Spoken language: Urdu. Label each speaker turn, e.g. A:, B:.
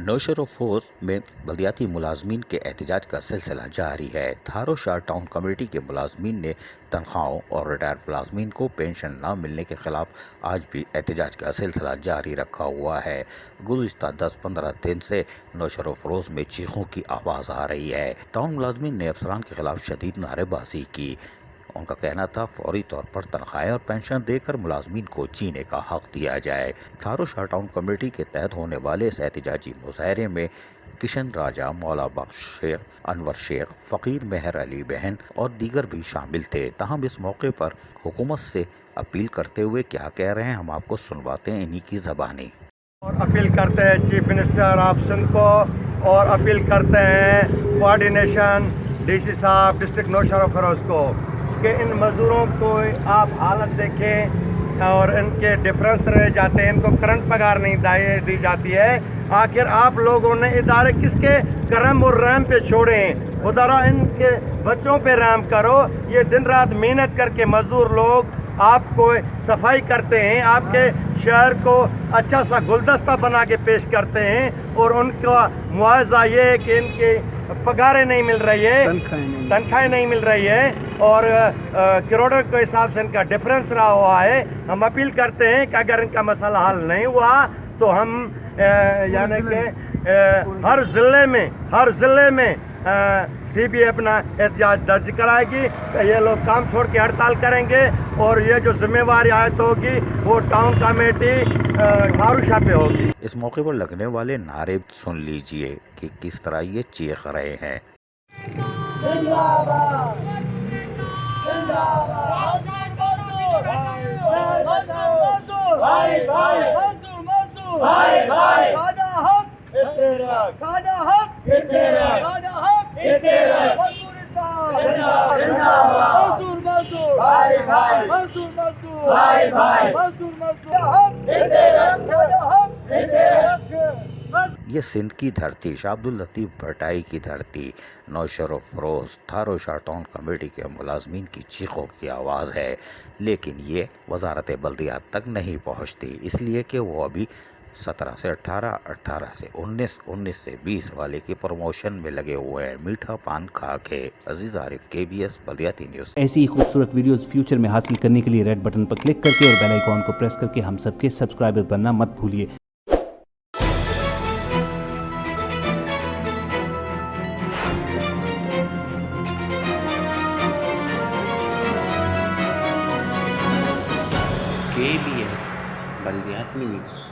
A: نوشہر و فوز میں بلدیاتی ملازمین کے احتجاج کا سلسلہ جاری ہے۔ تھارو شاہ ٹاؤن کمیٹی کے ملازمین نے تنخواہوں اور ریٹائرڈ ملازمین کو پینشن نہ ملنے کے خلاف آج بھی احتجاج کا سلسلہ جاری رکھا ہوا ہے۔ گزشتہ 10-15 دن سے نوشہر و فروز میں چیخوں کی آواز آ رہی ہے۔ ٹاؤن ملازمین نے افسران کے خلاف شدید نعرے بازی کی۔ ان کا کہنا تھا فوری طور پر تنخواہیں اور پینشن دے کر ملازمین کو جینے کا حق دیا جائے۔ تھارو شاہ ٹاؤن کمیٹی کے تحت ہونے والے اس احتجاجی مظاہرے میں کشن راجہ، مولا بخش شیخ، انور شیخ، فقیر مہر علی بہن اور دیگر بھی شامل تھے۔ تاہم اس موقع پر حکومت سے اپیل کرتے ہوئے کیا کہہ رہے ہیں، ہم آپ کو سنواتے ہیں انہی کی زبانی۔
B: اور اپیل کرتے ہیں چیف منسٹر آف سندھ کو، اور اپیل کرتے ہیں کوآرڈینیشن ڈی سی صاحب ڈسٹرکٹ نوشہر و فیروز کو کہ ان مزدوروں کو آپ حالت دیکھیں اور ان کے ڈفرینس رہ جاتے ہیں، ان کو کرنٹ پگار نہیں دی جاتی ہے۔ آخر آپ لوگوں نے ادارے کس کے کرم اور رحم پہ چھوڑے ہیں؟ خدا ان کے بچوں پہ رحم کرو۔ یہ دن رات محنت کر کے مزدور لوگ آپ کو صفائی کرتے ہیں، آپ کے شہر کو اچھا سا گلدستہ بنا کے پیش کرتے ہیں، اور ان کا معاوضہ یہ ہے کہ ان کے پگاریں نہیں مل رہی ہے، تنخواہیں نہیں مل رہی ہے، اور کروڑوں کے حساب سے ان کا ڈفرینس رہا ہوا ہے۔ ہم اپیل کرتے ہیں کہ اگر ان کا مسئلہ حل نہیں ہوا تو ہم یعنی کہ ہر ضلع میں سی بی اپنا احتجاج درج کرائے گی کہ یہ لوگ کام چھوڑ کے ہڑتال کریں گے، اور یہ جو ذمہ واری عائد ہوگی وہ ٹاؤن کمیٹی تھارو شاہ پہ ہوگی۔
A: اس موقع پر لگنے والے نعرے سن لیجئے کہ کس طرح یہ چیخ رہے ہیں۔ یہ سندھ کی دھرتی، شاہ عبداللطیف بھٹائی کی دھرتی، نوشہر و فروز تھارو شاہ ٹاؤن کمیٹی کے ملازمین کی چیخوں کی آواز ہے، لیکن یہ وزارت بلدیات تک نہیں پہنچتی، اس لیے کہ وہ ابھی 17 سے 18، 18 سے 19، 19 سے 20 والے کی پروموشن میں لگے ہوئے ہیں۔ میٹھا پان کھا کے۔ عزیز عارف، KBS بلدیاتی نیوز۔
C: ایسی ہی خوبصورت ویڈیوز فیوچر میں حاصل کرنے کے لیے ریڈ بٹن پر کلک کر کے اور بیل آئیکن کو پریس کر کے ہم سب کے سبسکرائبر بننا مت بھولیے۔
D: KBS بلدیاتی نیوز۔